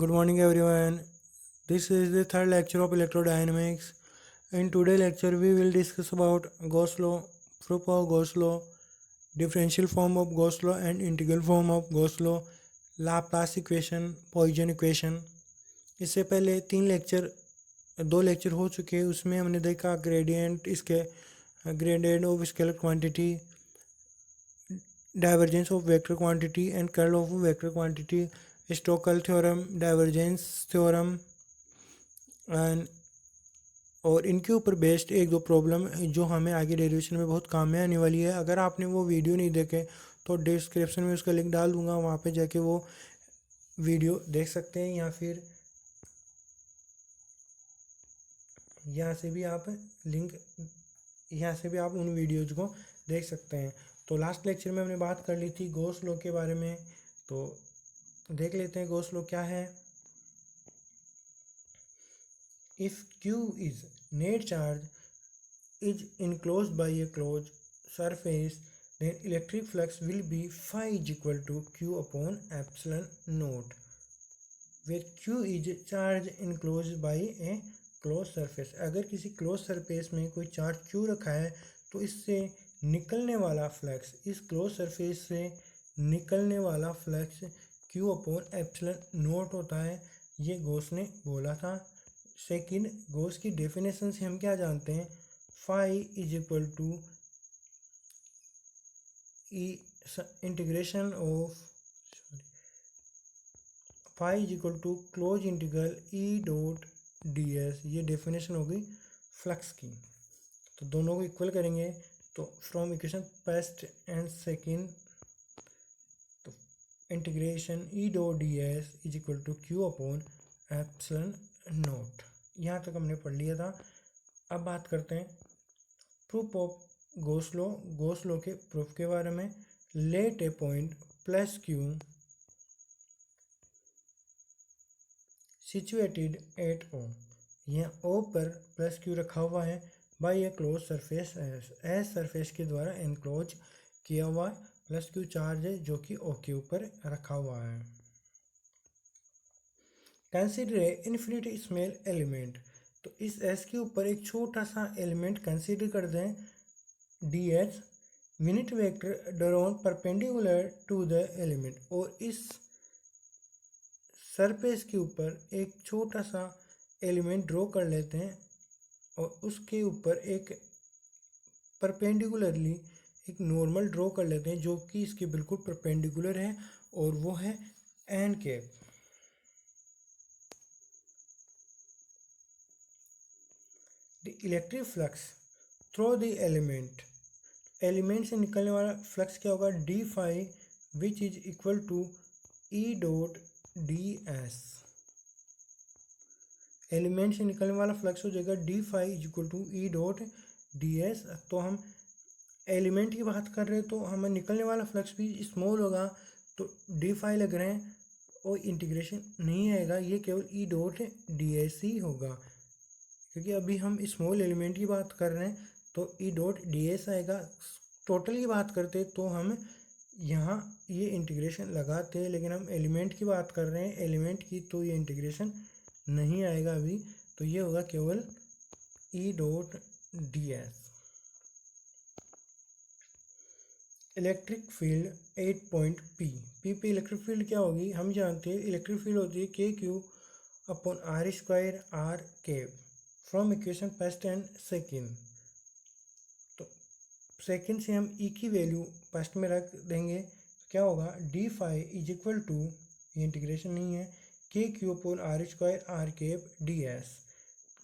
Good morning, everyone. This is the third lecture of electrodynamics. In today's lecture, we will discuss about Gauss law, proof of Gauss law, differential form of Gauss law and integral form of Gauss law, Laplace equation, Poisson equation. इससे पहले दो lecture हो चुके हैं. उसमें हमने देखा gradient of scalar quantity, divergence of vector quantity and curl of vector quantity, Stokes theorem, divergence theorem and और इनके ऊपर बेस्ड एक दो प्रॉब्लम जो हमें आगे डेरिवेशन में बहुत काम में आने वाली है. अगर आपने वो वीडियो नहीं देखे तो डिस्क्रिप्शन में उसका लिंक डाल दूंगा, वहाँ पे जाके वो वीडियो देख सकते हैं, या फिर यहाँ से भी आप उन वीडियोज़ को देख सकते हैं. तो लास्ट लेक्चर में हमने बात कर ली थी गॉस लॉ के बारे में. तो देख लेते हैं गॉस लॉ क्या है. If Q is net charge is enclosed by a closed surface, then electric flux will be phi is equal to Q upon epsilon naught, where Q is charge enclosed by a closed surface. अगर किसी close surface में कोई charge Q रखा है तो इससे निकलने वाला फ्लक्स, इस क्लोज सरफेस से निकलने वाला flux Q upon epsilon note होता है. ये गॉस ने बोला था. सेकंड, गॉस की डेफिनेशन से हम क्या जानते हैं, phi is equal to integration of phi is equal to close integral E dot D S. ये डेफिनेशन होगी फ्लक्स की. तो दोनों को इक्वल करेंगे तो from equation first and second, तो integration E dot D S is equal to q upon epsilon naught. यहाँ तक हमने पढ़ लिया था. अब बात करते हैं proof of Gauss law. Gauss law के प्रूफ के बारे में. Let a point plus q situated at O. यहाँ ओ पर प्लस क्यू रखा हुआ है by a close surface S surface के द्वारा एनक्लोज किया हुआ है. प्लस क्यू चार्ज है जो कि ओ के ऊपर रखा हुआ है. Consider a infinite small element. तो इस एस के ऊपर एक छोटा सा एलिमेंट कंसिडर कर दें, D H unit vector drawn perpendicular to the element. और इस सरफेस के ऊपर एक छोटा सा एलिमेंट ड्रॉ कर लेते हैं और उसके ऊपर एक परपेंडिकुलरली एक नॉर्मल ड्रॉ कर लेते हैं जो कि इसके बिल्कुल परपेंडिकुलर है, और वो है N cap. The electric flux through the element से निकलने वाला फ्लक्स क्या होगा, D phi which is equal to E dot D S. Element से निकलने वाला फ्लक्स हो जाएगा D phi is equal to E dot D S. तो हम एलिमेंट की बात कर रहे हैं तो हमें निकलने वाला फ्लक्स भी स्मॉल होगा, तो डी फाई लग रहे हैं और इंटीग्रेशन नहीं आएगा, ये केवल ई डॉट डी एस ही होगा. क्योंकि अभी हम स्मॉल एलिमेंट की बात कर रहे हैं तो ई डॉट डी एस आएगा. टोटल की बात करते तो हम यहाँ ये इंटीग्रेशन लगाते हैं, लेकिन हम एलिमेंट की बात कर रहे हैं एलिमेंट की, तो ये इंटीग्रेशन नहीं आएगा अभी. तो ये होगा केवल ई dot D S. Electric field 8 point P. पे इलेक्ट्रिक फील्ड क्या होगी, हम जानते हैं इलेक्ट्रिक फील्ड होती है के Q upon R square R केव. From equation first and second. तो सेकेंड से हम ई की वैल्यू फर्स्ट में रख देंगे तो क्या होगा, D phi is equal to, ये इंटीग्रेशन नहीं है, के Q upon R square R cap d s.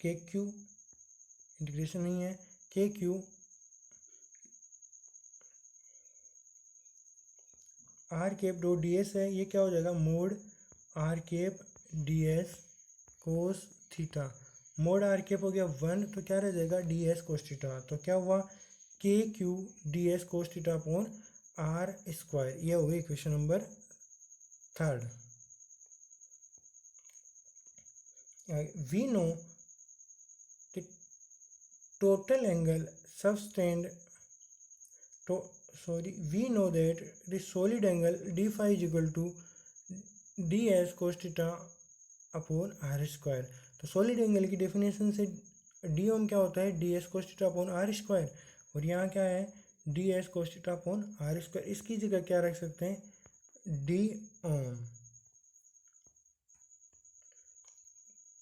K Q integration नहीं है, के Q R cap dot D s है, ये क्या हो जाएगा, mod R cap d s cos theta. Mod R cap हो गया 1, तो क्या रह जाएगा डी एस कोस थीटा. तो क्या हुआ, K Q d s cos theta upon R square. ये हो गई equation number third. We know the total angle subtended we know that the solid angle d phi is equal to ds cos theta upon R square. तो solid angle की definition से d ओम क्या होता है, d s cos theta upon R square, और यहाँ क्या है, d s cos theta upon R square. इसकी जगह क्या रख सकते हैं, डी ओम।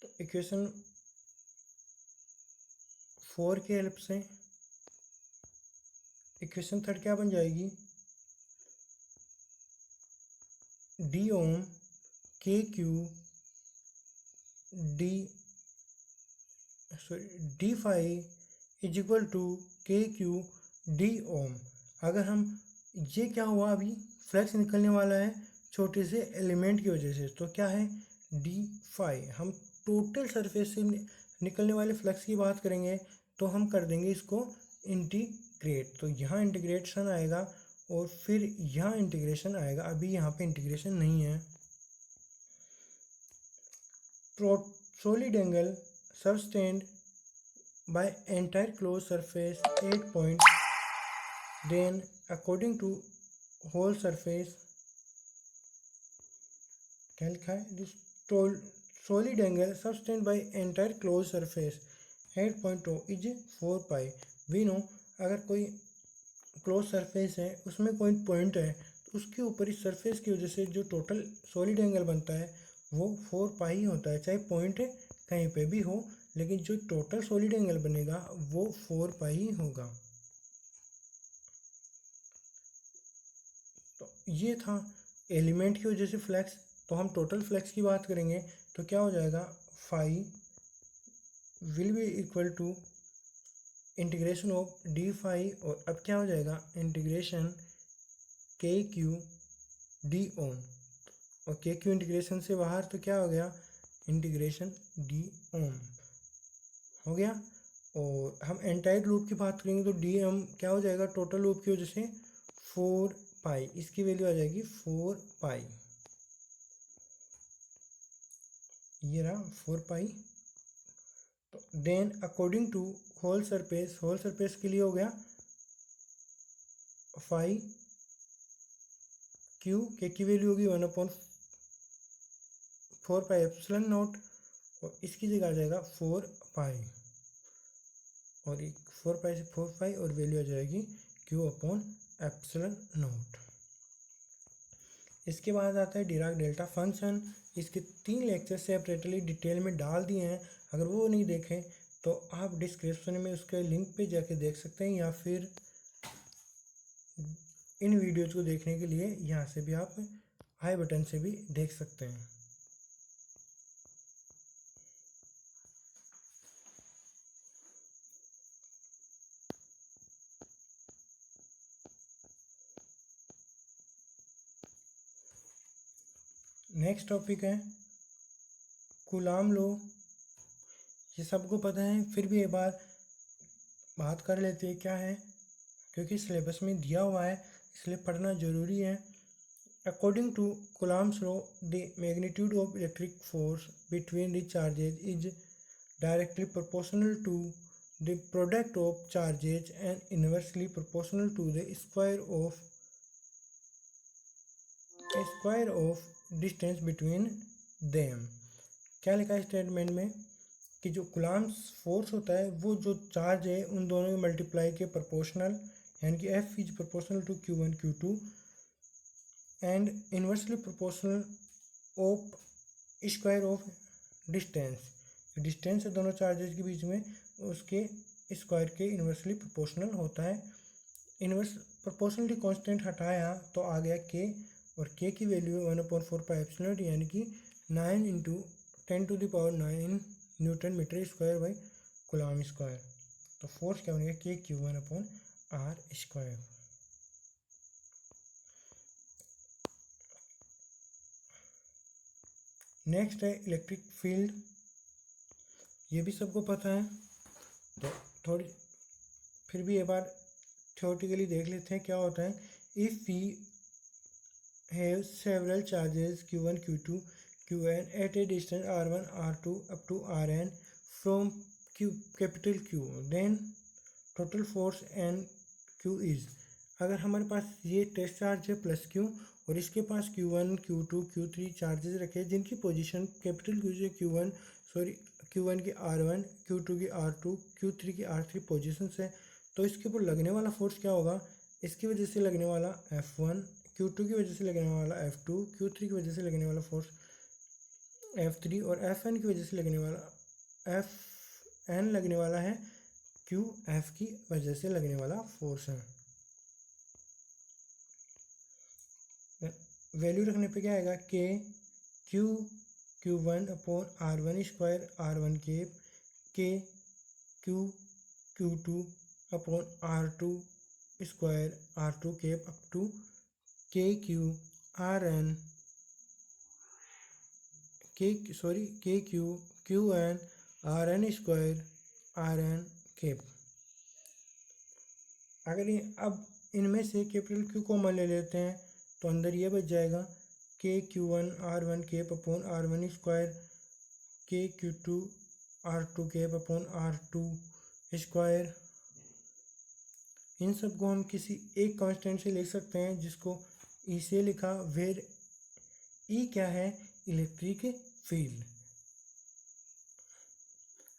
तो इक्वेशन 4 की हेल्प से इक्वेशन 3 क्या बन जाएगी, डी ओम K Q d phi is equal to K Q d ओम। अगर हम, ये क्या हुआ, अभी फ्लक्स निकलने वाला है छोटे से एलिमेंट की वजह से, तो क्या है, डी फाई। हम टोटल सरफेस से निकलने वाले फ्लक्स की बात करेंगे तो हम कर देंगे इसको इंटीग्रेट। तो यहाँ इंटीग्रेशन आएगा और फिर यहाँ इंटीग्रेशन आएगा, अभी यहाँ पे इंटीग्रेशन नहीं है। Solid angle sustained by entire closed surface 8 point, then according to whole surface, क्या लिखा है, this solid angle sustained by entire closed surface 8.2 is 4 pi। we know अगर कोई क्लोज सरफेस है उसमें कोई पॉइंट है तो उसके ऊपर इस सरफेस की वजह से जो टोटल सॉलिड एंगल बनता है वो 4 पाई ही होता है, चाहे पॉइंट कहीं पे भी हो, लेकिन जो टोटल सॉलिड एंगल बनेगा वो 4 पाई ही होगा। तो ये था एलिमेंट की वजह से फ्लक्स। तो हम टोटल फ्लक्स की बात करेंगे तो क्या हो जाएगा, phi will be equal to integration of d phi, और अब क्या हो जाएगा, इंटीग्रेशन के क्यू डी ओम। और के क्यू इंटीग्रेशन से बाहर तो क्या हो गया, इंटीग्रेशन डी ओम हो गया। और हम एंटायर लूप की बात करेंगे तो डी एम क्या हो जाएगा, टोटल लूप की वजह से 4 पाई, इसकी वैल्यू आ जाएगी 4 पाई, ये रहा 4 पाई। तो then according to whole surface के लिए हो गया फाई क्यू, के की वैल्यू होगी 1/4 पाई एप्सिलॉन नॉट, और इसकी जगह आ जाएगा 4 पाई, और एक 4 पाई से 4 पाई, और वैल्यू आ जाएगी क्यू अपॉन एप्सिलॉन नॉट। इसके बाद आता है डिराक डेल्टा फंक्शन। इसके 3 लेक्चर सेपरेटली डिटेल में डाल दिए हैं, अगर वो नहीं देखें तो आप डिस्क्रिप्शन में उसके लिंक पे जाके देख सकते हैं, या फिर इन वीडियोज़ को देखने के लिए यहाँ से भी आप आई बटन से भी देख सकते हैं। नेक्स्ट टॉपिक है कूलाम लॉ। ये सबको पता है, फिर भी एक बार बात कर लेते हैं क्या है, क्योंकि सिलेबस में दिया हुआ है इसलिए पढ़ना ज़रूरी है। According to Coulomb's law, the magnitude of electric force between the charges is directly proportional to the product of charges and inversely proportional to the square of distance between them. क्या लिखा है स्टेटमेंट में कि जो coulombs force होता है वो जो चार्ज है उन दोनों के मल्टीप्लाई के प्रोपोर्शनल, यानी कि F is proportional to Q1 Q2 and inversely proportional of square of distance. Distance है दोनों चार्जेस के बीच में, उसके स्क्वायर के इनवर्सली प्रोपोर्शनल होता है। इनवर्स प्रोपोर्शनलिटी कांस्टेंट हटाया तो आ गया के, और के की वैल्यू 1/4 पाई एप्सिलॉन, यानी कि 9 × 10⁹ newton metre square by coulomb square. तो फोर्स क्या बनेगा, K Q 1/r square. Next है इलेक्ट्रिक फील्ड, ये भी सबको पता है, तो थोड़ी फिर भी एक बार थ्योरेटिकली देख लेते हैं क्या होता है। If we have several charges Q1 Q2 Qn at a distance r1 r2 up to rn from capital Q, then total force N Q is, अगर हमारे पास ये टेस्ट चार्ज है प्लस Q और इसके पास Q1 Q2 Q3 चार्जेस रखे जिनकी position capital Q से Q1 की R1 Q2 की R2 Q3 की R3 पोजीशंस है। तो इसके ऊपर लगने वाला फोर्स क्या होगा, इसकी वजह से लगने वाला F1, Q2 की वजह से लगने वाला F2, Q3 की वजह से लगने वाला फोर्स F3 और Fn की वजह से लगने वाला Fn लगने वाला है QF की वजह से लगने वाला फोर्स है। वैल्यू रखने पे क्या आएगा, K Q1 upon R1 square R1 cap, K Q2 upon R2 square R2 cap up to KQ QN RN square RN cap. अगर ये अब इनमें से कैपिटल Q कॉमन ले लेते हैं तो अंदर ये बच जाएगा KQ1 R1 cap upon R1 square KQ2 R2 cap upon R2 square. इन सबको हम किसी एक कांस्टेंट से लिख सकते हैं जिसको E से लिखा, वेर E क्या है, इलेक्ट्रिक फील्ड।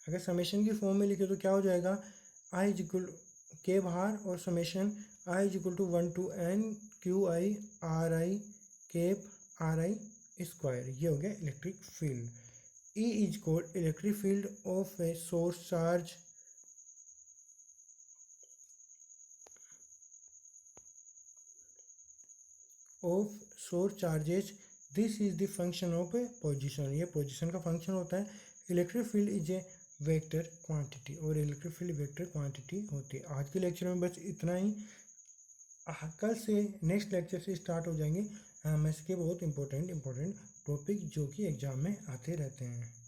अगर समेशन की फॉर्म में लिखे तो क्या हो जाएगा, I इक्वल के बाहर और summation I equal to 1 to N QI RI cap RI square. ये हो गया electric field. E is called electric field of a source charge of source charges. This is the function of a position. ये position का function होता है। Electric field is a vector quantity और electric field vector quantity होती है। आज के lecture में बस इतना ही। कल से नेक्स्ट लेक्चर से स्टार्ट हो जाएंगे मैथ्स के बहुत इंपॉर्टेंट टॉपिक जो कि एग्जाम में आते रहते हैं।